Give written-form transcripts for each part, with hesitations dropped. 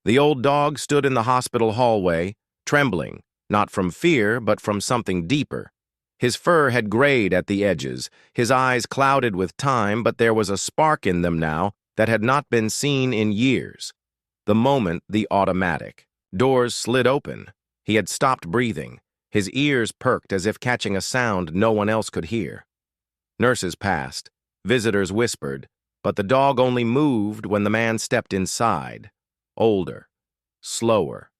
The old dog stood in the hospital hallway, trembling, not from fear, but from something deeper. His fur had grayed at the edges, his eyes clouded with time, but there was a spark in them now that had not been seen in years. The moment the automatic doors slid open, he had stopped breathing, his ears perked as if catching a sound no one else could hear. Nurses passed, visitors whispered, but the dog only moved when the man stepped inside, older, slower,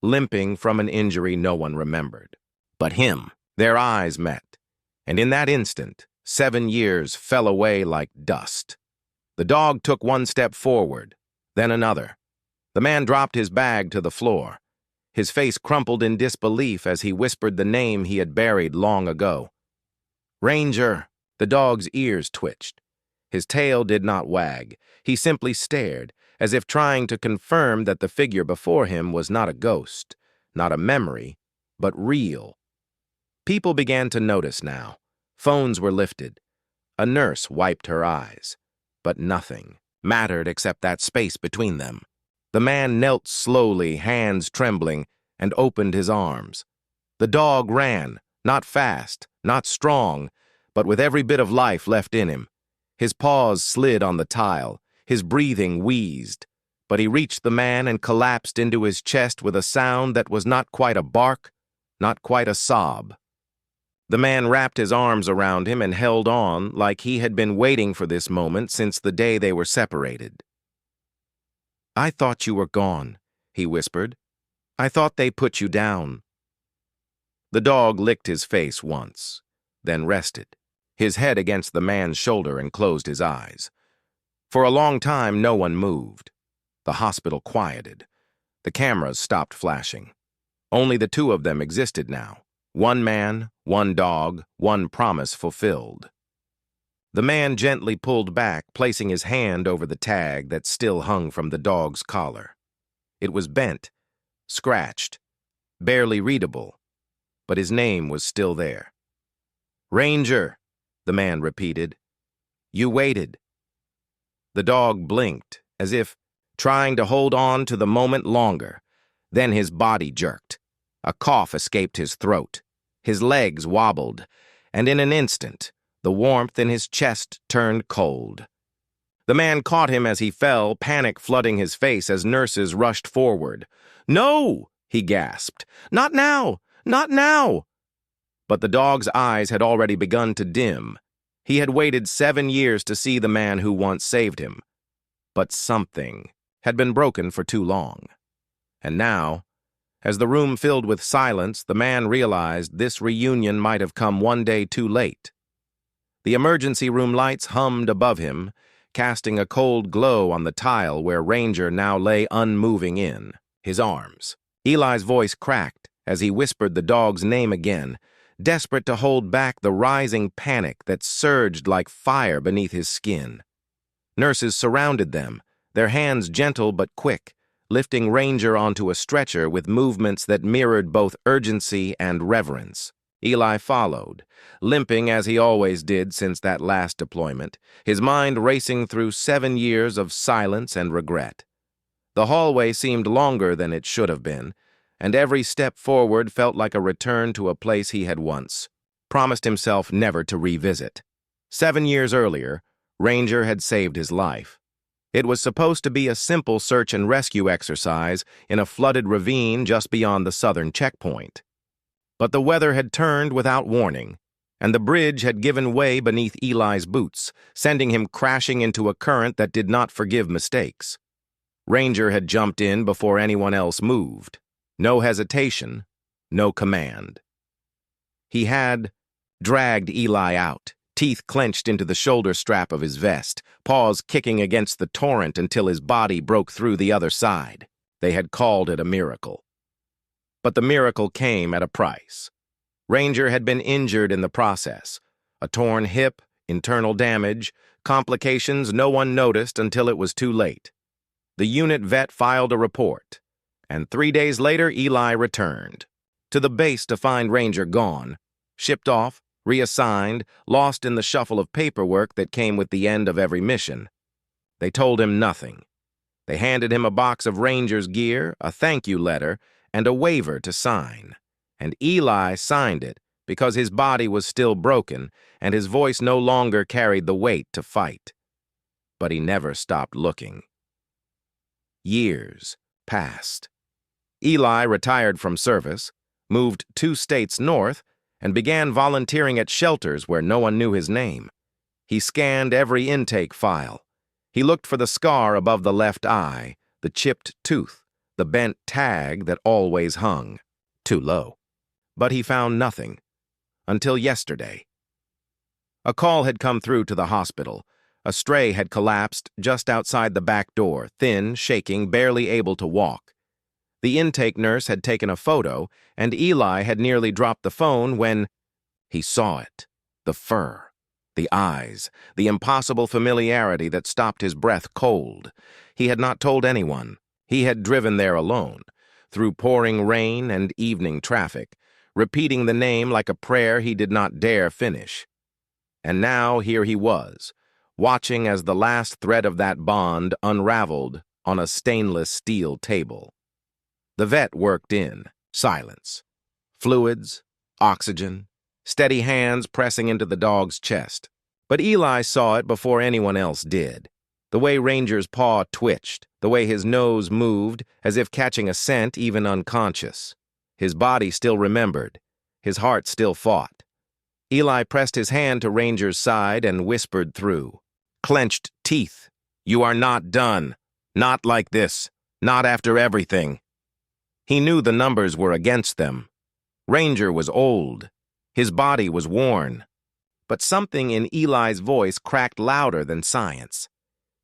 limping from an injury no one remembered. But him, their eyes met, and in that instant, 7 years fell away like dust. The dog took one step forward, then another. The man dropped his bag to the floor. His face crumpled in disbelief as he whispered the name he had buried long ago. Ranger! The dog's ears twitched. His tail did not wag. He simply stared, as if trying to confirm that the figure before him was not a ghost, not a memory, but real. People began to notice now. Phones were lifted. A nurse wiped her eyes. But nothing mattered except that space between them. The man knelt slowly, hands trembling, and opened his arms. The dog ran, not fast, not strong, but with every bit of life left in him. His paws slid on the tile, his breathing wheezed, but he reached the man and collapsed into his chest with a sound that was not quite a bark, not quite a sob. The man wrapped his arms around him and held on like he had been waiting for this moment since the day they were separated. "I thought you were gone," he whispered. "I thought they put you down." The dog licked his face once, then rested, his head against the man's shoulder, and closed his eyes. For a long time, no one moved. The hospital quieted. The cameras stopped flashing. Only the two of them existed now. One man, one dog, one promise fulfilled. The man gently pulled back, placing his hand over the tag that still hung from the dog's collar. It was bent, scratched, barely readable, but his name was still there. "Ranger," the man repeated. "You waited." The dog blinked, as if trying to hold on to the moment longer. Then his body jerked. A cough escaped his throat. His legs wobbled, and in an instant, the warmth in his chest turned cold. The man caught him as he fell, panic flooding his face as nurses rushed forward. "No!" he gasped. "Not now! Not now!" But the dog's eyes had already begun to dim. He had waited 7 years to see the man who once saved him. But something had been broken for too long. And now, as the room filled with silence, the man realized this reunion might have come one day too late. The emergency room lights hummed above him, casting a cold glow on the tile where Ranger now lay unmoving in his arms. Eli's voice cracked as he whispered the dog's name again, desperate to hold back the rising panic that surged like fire beneath his skin. Nurses surrounded them, their hands gentle but quick, lifting Ranger onto a stretcher with movements that mirrored both urgency and reverence. Eli followed, limping as he always did since that last deployment, his mind racing through 7 years of silence and regret. The hallway seemed longer than it should have been, and every step forward felt like a return to a place he had once promised himself never to revisit. 7 years earlier, Ranger had saved his life. It was supposed to be a simple search and rescue exercise in a flooded ravine just beyond the southern checkpoint. But the weather had turned without warning, and the bridge had given way beneath Eli's boots, sending him crashing into a current that did not forgive mistakes. Ranger had jumped in before anyone else moved. No hesitation, no command. He had dragged Eli out, teeth clenched into the shoulder strap of his vest, paws kicking against the torrent until his body broke through the other side. They had called it a miracle. But the miracle came at a price. Ranger had been injured in the process. A torn hip, internal damage, complications no one noticed until it was too late. The unit vet filed a report, and 3 days later Eli returned to the base to find Ranger gone, shipped off, reassigned, lost in the shuffle of paperwork that came with the end of every mission. They told him nothing. They handed him a box of Rangers gear, a thank you letter, and a waiver to sign. And Eli signed it because his body was still broken and his voice no longer carried the weight to fight. But he never stopped looking. Years passed. Eli retired from service, moved 2 states north, and began volunteering at shelters where no one knew his name. He scanned every intake file. He looked for the scar above the left eye, the chipped tooth, the bent tag that always hung, too low. But he found nothing, until yesterday. A call had come through to the hospital. A stray had collapsed just outside the back door, thin, shaking, barely able to walk. The intake nurse had taken a photo, and Eli had nearly dropped the phone when he saw it. The fur, the eyes, the impossible familiarity that stopped his breath cold. He had not told anyone. He had driven there alone, through pouring rain and evening traffic, repeating the name like a prayer he did not dare finish. And now here he was, watching as the last thread of that bond unraveled on a stainless steel table. The vet worked in, silence. Fluids, oxygen, steady hands pressing into the dog's chest. But Eli saw it before anyone else did. The way Ranger's paw twitched, the way his nose moved, as if catching a scent even unconscious. His body still remembered. His heart still fought. Eli pressed his hand to Ranger's side and whispered through. Clenched teeth. You are not done. Not like this. Not after everything. He knew the numbers were against them. Ranger was old. His body was worn. But something in Eli's voice cracked louder than science.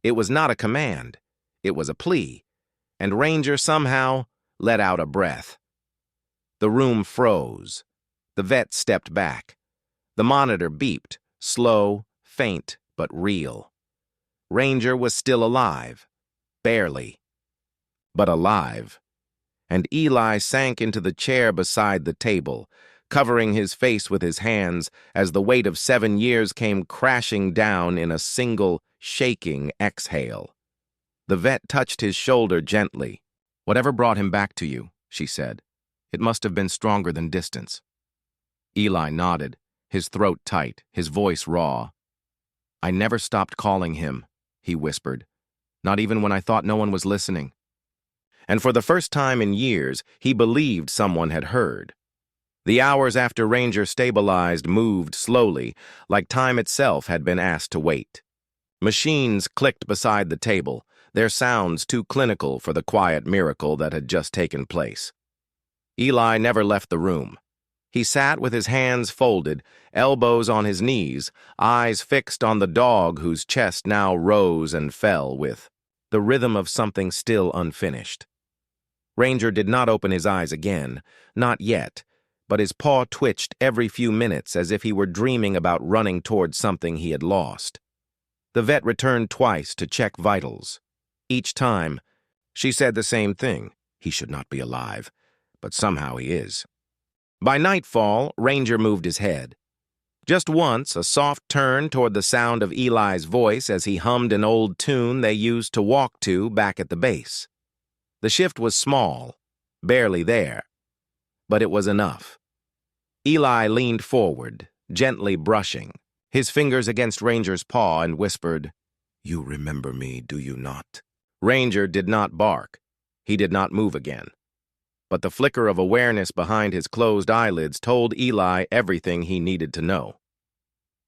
It was not a command. It was a plea. And Ranger somehow let out a breath. The room froze. The vet stepped back. The monitor beeped, slow, faint, but real. Ranger was still alive. Barely. But alive. And Eli sank into the chair beside the table, covering his face with his hands as the weight of 7 years came crashing down in a single, shaking exhale. The vet touched his shoulder gently. Whatever brought him back to you, she said. It must have been stronger than distance. Eli nodded, his throat tight, his voice raw. I never stopped calling him, he whispered, not even when I thought no one was listening. And for the first time in years, he believed someone had heard. The hours after Ranger stabilized moved slowly, like time itself had been asked to wait. Machines clicked beside the table, their sounds too clinical for the quiet miracle that had just taken place. Eli never left the room. He sat with his hands folded, elbows on his knees, eyes fixed on the dog whose chest now rose and fell with the rhythm of something still unfinished. Ranger did not open his eyes again, not yet, but his paw twitched every few minutes as if he were dreaming about running toward something he had lost. The vet returned twice to check vitals. Each time, she said the same thing. He should not be alive, but somehow he is. By nightfall, Ranger moved his head. Just once, a soft turn toward the sound of Eli's voice as he hummed an old tune they used to walk to back at the base. The shift was small, barely there, but it was enough. Eli leaned forward, gently brushing, his fingers against Ranger's paw, and whispered, You remember me, do you not? Ranger did not bark. He did not move again. But the flicker of awareness behind his closed eyelids told Eli everything he needed to know.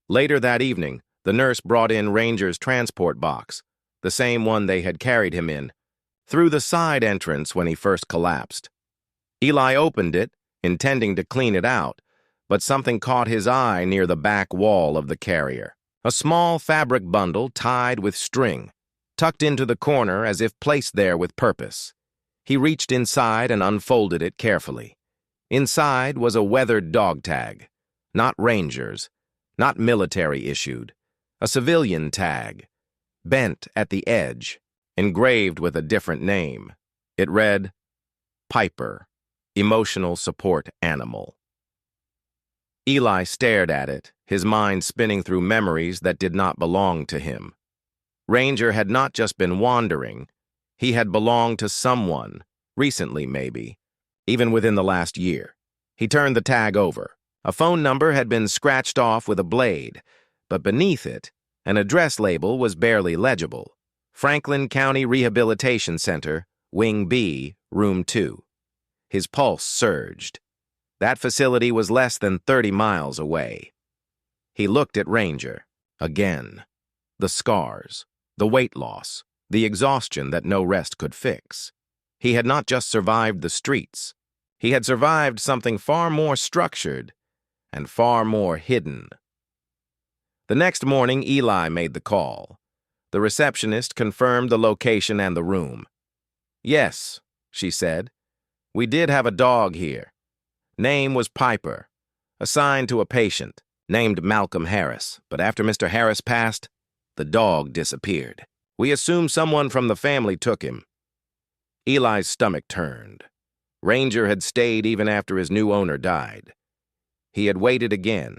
Later that evening, the nurse brought in Ranger's transport box, the same one they had carried him in, through the side entrance when he first collapsed. Eli opened it, intending to clean it out, but something caught his eye near the back wall of the carrier. A small fabric bundle tied with string, tucked into the corner as if placed there with purpose. He reached inside and unfolded it carefully. Inside was a weathered dog tag, not Ranger's, not military issued, a civilian tag, bent at the edge, engraved with a different name. It read, Piper, Emotional Support Animal. Eli stared at it, his mind spinning through memories that did not belong to him. Ranger had not just been wandering, He had belonged to someone, recently maybe, even within the last year. He turned the tag over. A phone number had been scratched off with a blade, but beneath it, an address label was barely legible. Franklin County Rehabilitation Center, Wing B, Room 2. His pulse surged. That facility was less than 30 miles away. He looked at Ranger. Again. The scars, the weight loss, the exhaustion that no rest could fix. He had not just survived the streets. He had survived something far more structured and far more hidden. The next morning, Eli made the call. The receptionist confirmed the location and the room. "Yes," she said. "We did have a dog here. Name was Piper. Assigned to a patient, named Malcolm Harris, but after Mr. Harris passed, the dog disappeared. We assume someone from the family took him." Eli's stomach turned. Ranger had stayed even after his new owner died. He had waited again,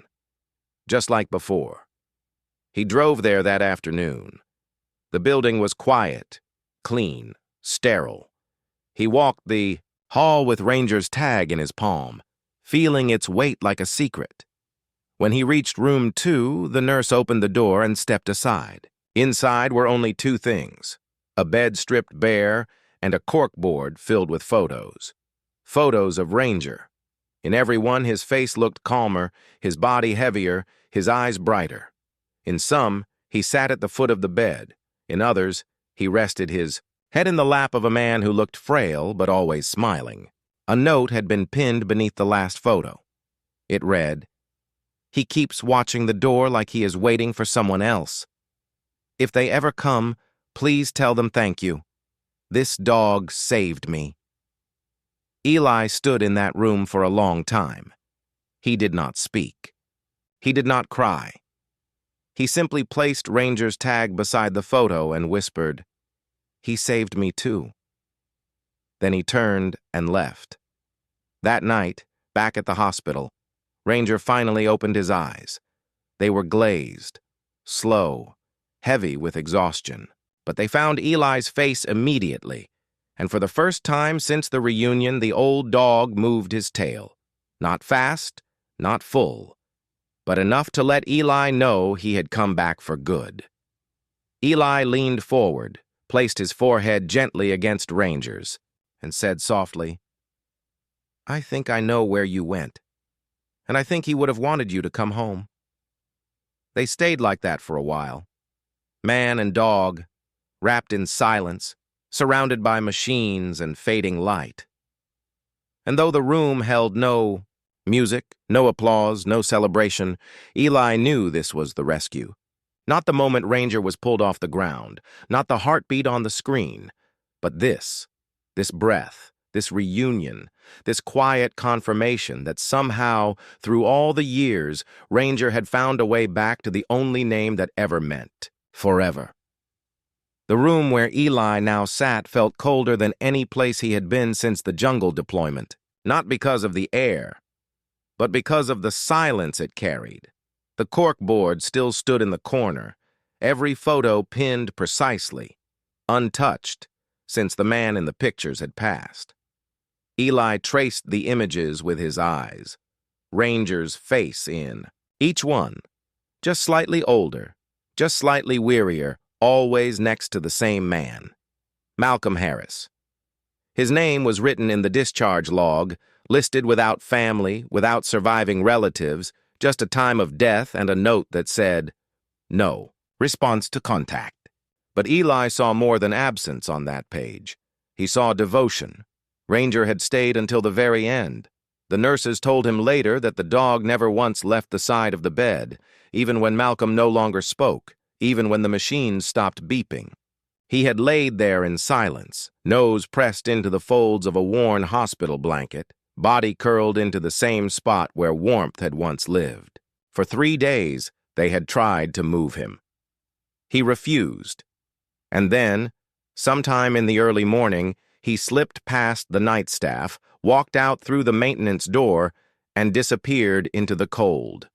just like before. He drove there that afternoon. The building was quiet, clean, sterile. He walked the hall with Ranger's tag in his palm, feeling its weight like a secret. When he reached room 2, the nurse opened the door and stepped aside. Inside were only two things: a bed stripped bare and a corkboard filled with photos. Photos of Ranger. In every one, his face looked calmer, his body heavier, his eyes brighter. In some, he sat at the foot of the bed. In others, he rested his head in the lap of a man who looked frail but always smiling. A note had been pinned beneath the last photo. It read, "He keeps watching the door like he is waiting for someone else. If they ever come, please tell them thank you. This dog saved me." Eli stood in that room for a long time. He did not speak. He did not cry. He simply placed Ranger's tag beside the photo and whispered, "He saved me too." Then he turned and left. That night, back at the hospital, Ranger finally opened his eyes. They were glazed, slow, heavy with exhaustion. But they found Eli's face immediately, and for the first time since the reunion, the old dog moved his tail. Not fast, not full, but enough to let Eli know he had come back for good. Eli leaned forward, placed his forehead gently against Ranger's, and said softly, "I think I know where you went, and I think he would have wanted you to come home." They stayed like that for a while, man and dog, wrapped in silence, surrounded by machines and fading light. And though the room held no music, no applause, no celebration, Eli knew this was the rescue. Not the moment Ranger was pulled off the ground, not the heartbeat on the screen, but this breath, this reunion, this quiet confirmation that somehow, through all the years, Ranger had found a way back to the only name that ever meant forever. The room where Eli now sat felt colder than any place he had been since the jungle deployment, not because of the air, but because of the silence it carried. The corkboard still stood in the corner, every photo pinned precisely, untouched, since the man in the pictures had passed. Eli traced the images with his eyes, Ranger's face in each one, just slightly older, just slightly wearier, always next to the same man, Malcolm Harris. His name was written in the discharge log, listed without family, without surviving relatives, just a time of death and a note that said, "No, response to contact." But Eli saw more than absence on that page. He saw devotion. Ranger had stayed until the very end. The nurses told him later that the dog never once left the side of the bed, even when Malcolm no longer spoke, even when the machines stopped beeping. He had laid there in silence, nose pressed into the folds of a worn hospital blanket, body curled into the same spot where warmth had once lived. For 3 days, they had tried to move him. He refused. And then, sometime in the early morning, he slipped past the night staff, walked out through the maintenance door, and disappeared into the cold.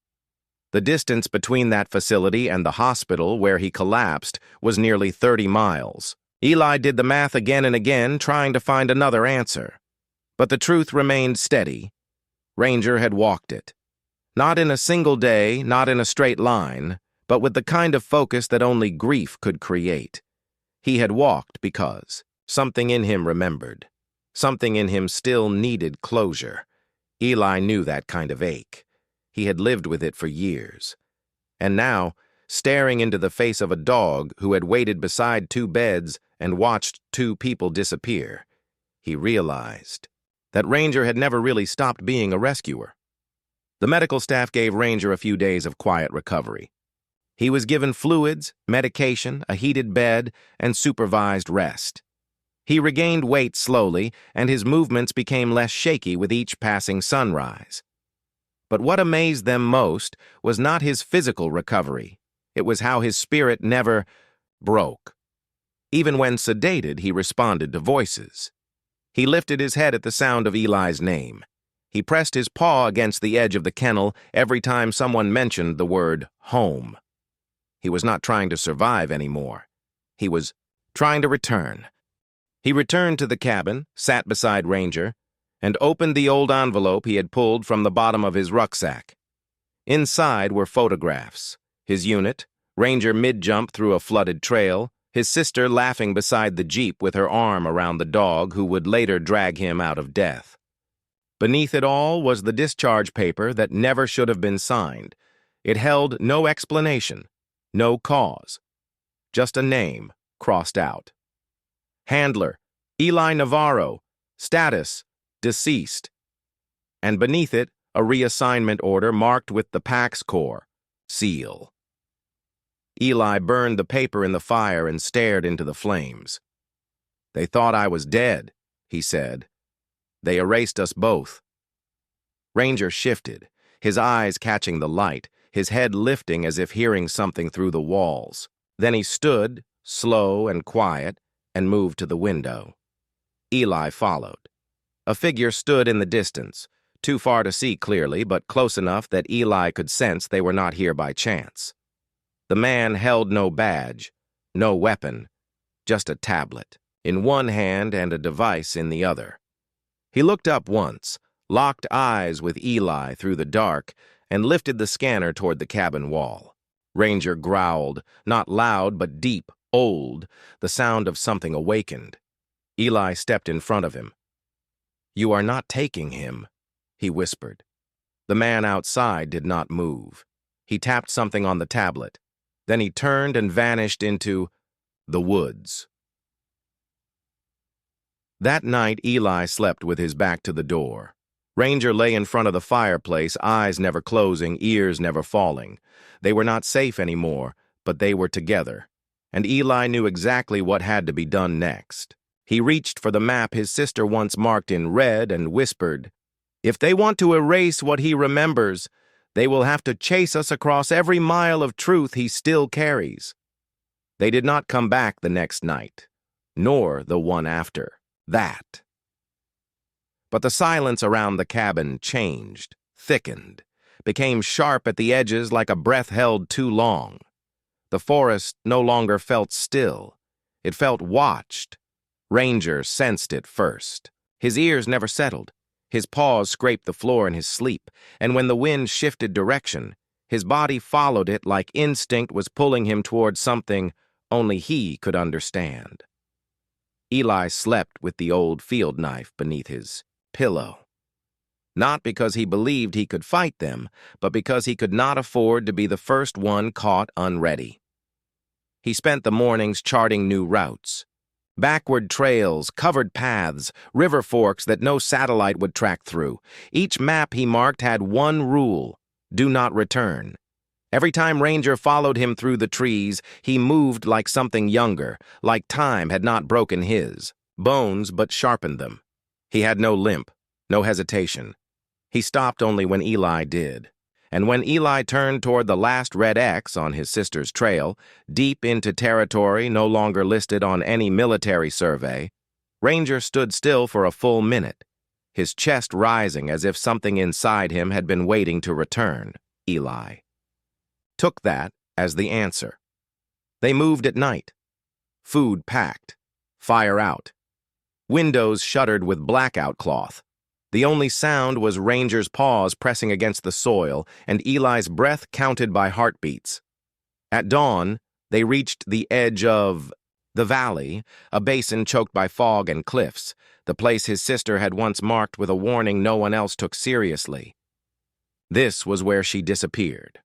The distance between that facility and the hospital where he collapsed was nearly 30 miles. Eli did the math again and again, trying to find another answer. But the truth remained steady. Ranger had walked it. Not in a single day, not in a straight line, but with the kind of focus that only grief could create. He had walked because something in him remembered. Something in him still needed closure. Eli knew that kind of ache. He had lived with it for years. And now, staring into the face of a dog who had waited beside two beds and watched two people disappear, he realized that Ranger had never really stopped being a rescuer. The medical staff gave Ranger a few days of quiet recovery. He was given fluids, medication, a heated bed, and supervised rest. He regained weight slowly, and his movements became less shaky with each passing sunrise. But what amazed them most was not his physical recovery. It was how his spirit never broke. Even when sedated, he responded to voices. He lifted his head at the sound of Eli's name. He pressed his paw against the edge of the kennel every time someone mentioned the word home. He was not trying to survive anymore. He was trying to return. He returned to the cabin, sat beside Ranger, and opened the old envelope he had pulled from the bottom of his rucksack. Inside were photographs: his unit, Ranger mid-jump through a flooded trail, his sister laughing beside the Jeep with her arm around the dog who would later drag him out of death. Beneath it all was the discharge paper that never should have been signed. It held no explanation, no cause, just a name crossed out. Handler, Eli Navarro, status, deceased. And beneath it, a reassignment order marked with the PAX Corps seal. Eli burned the paper in the fire and stared into the flames. "They thought I was dead," he said. "They erased us both." Ranger shifted, his eyes catching the light, his head lifting as if hearing something through the walls. Then he stood, slow and quiet, and moved to the window. Eli followed. A figure stood in the distance, too far to see clearly, but close enough that Eli could sense they were not here by chance. The man held no badge, no weapon, just a tablet in one hand and a device in the other. He looked up once, locked eyes with Eli through the dark, and lifted the scanner toward the cabin wall. Ranger growled, not loud but deep, old, the sound of something awakened. Eli stepped in front of him. "You are not taking him," he whispered. The man outside did not move. He tapped something on the tablet. Then he turned and vanished into the woods. That night, Eli slept with his back to the door. Ranger lay in front of the fireplace, eyes never closing, ears never falling. They were not safe anymore, but they were together. And Eli knew exactly what had to be done next. He reached for the map his sister once marked in red and whispered, "If they want to erase what he remembers, they will have to chase us across every mile of truth he still carries." They did not come back the next night, nor the one after that. But the silence around the cabin changed, thickened, became sharp at the edges like a breath held too long. The forest no longer felt still. It felt watched. Ranger sensed it first. His ears never settled. His paws scraped the floor in his sleep, and when the wind shifted direction, his body followed it like instinct was pulling him toward something only he could understand. Eli slept with the old field knife beneath his pillow. Not because he believed he could fight them, but because he could not afford to be the first one caught unready. He spent the mornings charting new routes. Backward trails, covered paths, river forks that no satellite would track through. Each map he marked had one rule: do not return. Every time Ranger followed him through the trees, he moved like something younger, like time had not broken his bones but sharpened them. He had no limp, no hesitation. He stopped only when Eli did. And when Eli turned toward the last red X on his sister's trail, deep into territory no longer listed on any military survey, Ranger stood still for a full minute, his chest rising as if something inside him had been waiting to return. Eli took that as the answer. They moved at night. Food packed, Fire out. Windows shuttered with blackout cloth. The only sound was Ranger's paws pressing against the soil and Eli's breath counted by heartbeats. At dawn, they reached the edge of the valley, a basin choked by fog and cliffs, the place his sister had once marked with a warning no one else took seriously. This was where she disappeared,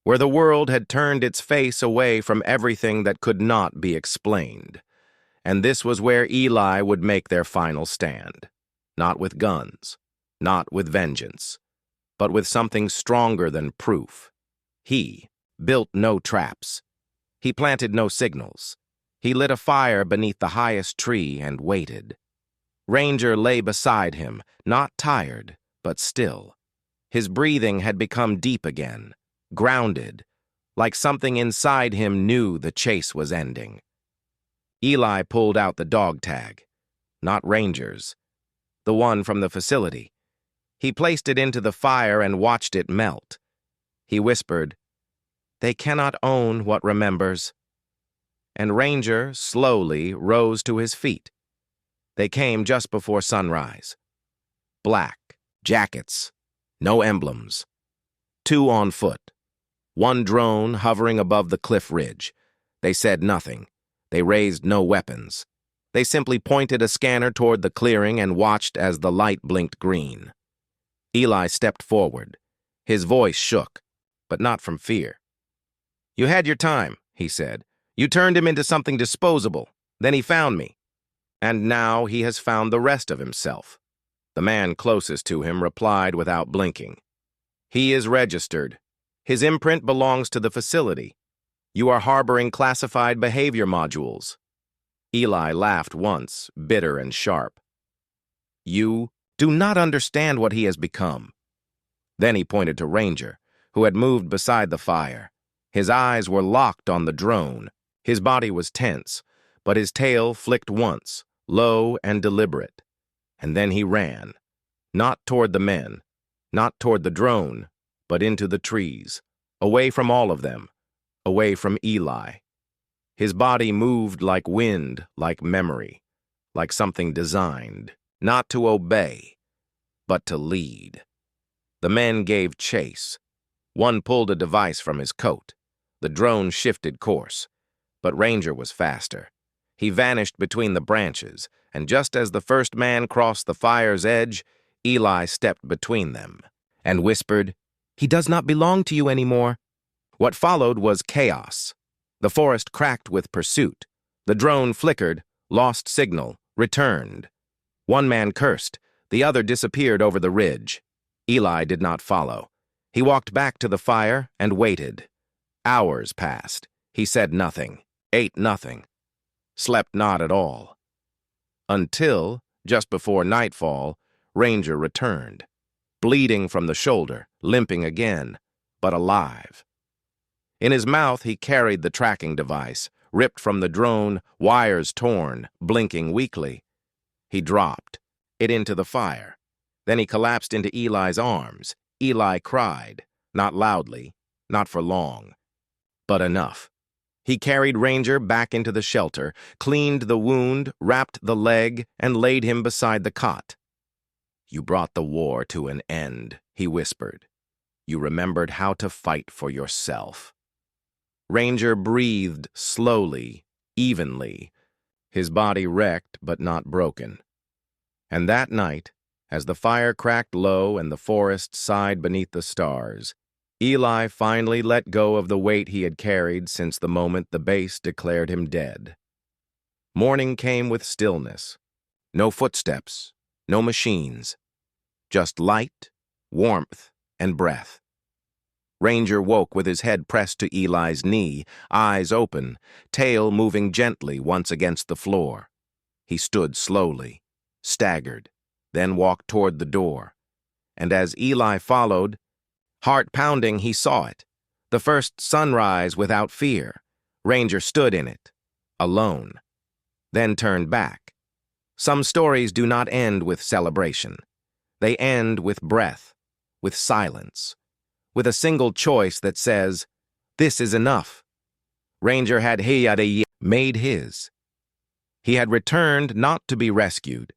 where the world had turned its face away from everything that could not be explained. And this was where Eli would make their final stand. Not with guns, not with vengeance, but with something stronger than proof. He built no traps. He planted no signals. He lit a fire beneath the highest tree and waited. Ranger lay beside him, not tired, but still. His breathing had become deep again, grounded, like something inside him knew the chase was ending. Eli pulled out the dog tag, not Ranger's, the one from the facility. He placed it into the fire and watched it melt. He whispered, "They cannot own what remembers." And Ranger slowly rose to his feet. They came just before sunrise. Black jackets, no emblems. 2 on foot. 1 drone hovering above the cliff ridge. They said nothing. They raised no weapons. They simply pointed a scanner toward the clearing and watched as the light blinked green. Eli stepped forward. His voice shook, but not from fear. "You had your time," he said. "You turned him into something disposable. Then he found me. And now he has found the rest of himself." The man closest to him replied without blinking. "He is registered. His imprint belongs to the facility. You are harboring classified behavior modules." Eli laughed once, bitter and sharp. "You do not understand what he has become." Then he pointed to Ranger, who had moved beside the fire. His eyes were locked on the drone. His body was tense, but his tail flicked once, low and deliberate. And then he ran, not toward the men, not toward the drone, but into the trees, away from all of them, away from Eli. His body moved like wind, like memory, like something designed, not to obey, but to lead. The men gave chase. One pulled a device from his coat. The drone shifted course, but Ranger was faster. He vanished between the branches, and just as the first man crossed the fire's edge, Eli stepped between them and whispered, "He does not belong to you anymore." What followed was chaos. The forest cracked with pursuit. The drone flickered, lost signal, returned. One man cursed. The other disappeared over the ridge. Eli did not follow. He walked back to the fire and waited. Hours passed. He said nothing, ate nothing, slept not at all. Until, just before nightfall, Ranger returned, bleeding from the shoulder, limping again, but alive. In his mouth, he carried the tracking device, ripped from the drone, wires torn, blinking weakly. He dropped it into the fire. Then he collapsed into Eli's arms. Eli cried, not loudly, not for long, but enough. He carried Ranger back into the shelter, cleaned the wound, wrapped the leg, and laid him beside the cot. "You brought the war to an end," he whispered. "You remembered how to fight for yourself." Ranger breathed slowly, evenly, his body wrecked but not broken. And that night, as the fire cracked low and the forest sighed beneath the stars, Eli finally let go of the weight he had carried since the moment the base declared him dead. Morning came with stillness. No footsteps, no machines. Just light, warmth, and breath. Ranger woke with his head pressed to Eli's knee, eyes open, tail moving gently once against the floor. He stood slowly, staggered, then walked toward the door. And as Eli followed, heart pounding, he saw it. The first sunrise without fear. Ranger stood in it, alone, then turned back. Some stories do not end with celebration. They end with breath, with silence, with a single choice that says, "This is enough." Ranger had made his. He had returned not to be rescued,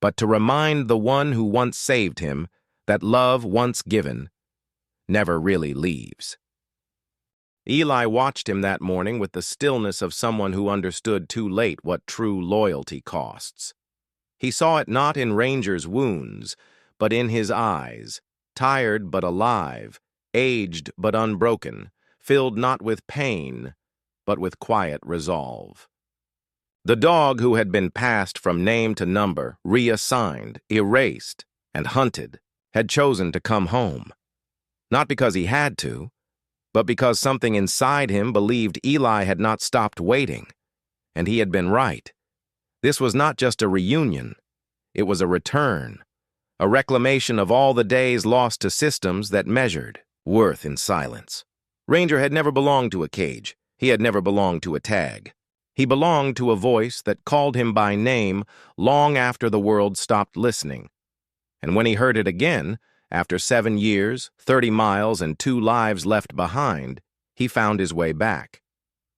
but to remind the one who once saved him that love once given never really leaves. Eli watched him that morning with the stillness of someone who understood too late what true loyalty costs. He saw it not in Ranger's wounds, but in his eyes, tired but alive, aged but unbroken, filled not with pain, but with quiet resolve. The dog who had been passed from name to number, reassigned, erased, and hunted, had chosen to come home. Not because he had to, but because something inside him believed Eli had not stopped waiting, and he had been right. This was not just a reunion, it was a return, a reclamation of all the days lost to systems that measured worth in silence. Ranger had never belonged to a cage. He had never belonged to a tag. He belonged to a voice that called him by name long after the world stopped listening. And when he heard it again, after 7 years, 30 miles, and 2 lives left behind, he found his way back.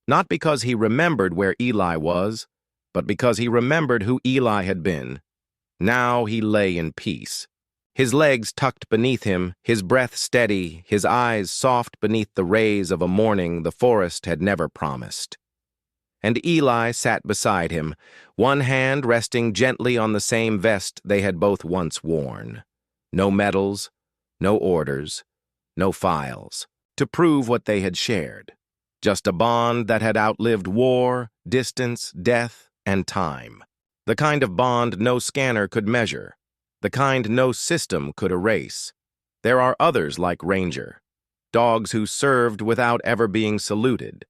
Not because he remembered where Eli was, but because he remembered who Eli had been. Now he lay in peace. His legs tucked beneath him, his breath steady, his eyes soft beneath the rays of a morning the forest had never promised. And Eli sat beside him, one hand resting gently on the same vest they had both once worn. No medals, no orders, no files, to prove what they had shared. Just a bond that had outlived war, distance, death, and time. The kind of bond no scanner could measure. The kind no system could erase. There are others like Ranger. Dogs who served without ever being saluted.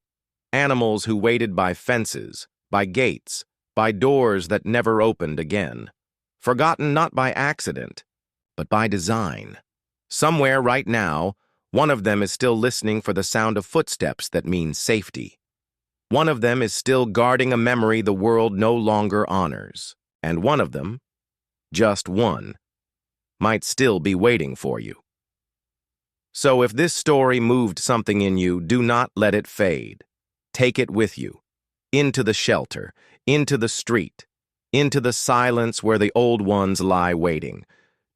Animals who waited by fences, by gates, by doors that never opened again. Forgotten not by accident, but by design. Somewhere right now, one of them is still listening for the sound of footsteps that mean safety. One of them is still guarding a memory the world no longer honors. And one of them, just one, might still be waiting for you. So if this story moved something in you, do not let it fade. Take it with you, into the shelter, into the street, into the silence where the old ones lie waiting.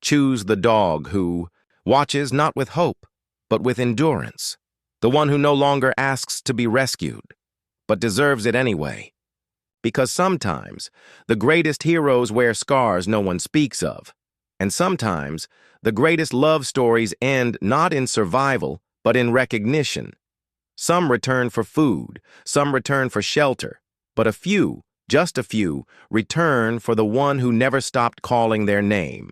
Choose the dog who watches not with hope, but with endurance. The one who no longer asks to be rescued, but deserves it anyway. Because sometimes the greatest heroes wear scars no one speaks of. And sometimes the greatest love stories end not in survival, but in recognition. Some return for food, some return for shelter, but a few, just a few, return for the one who never stopped calling their name.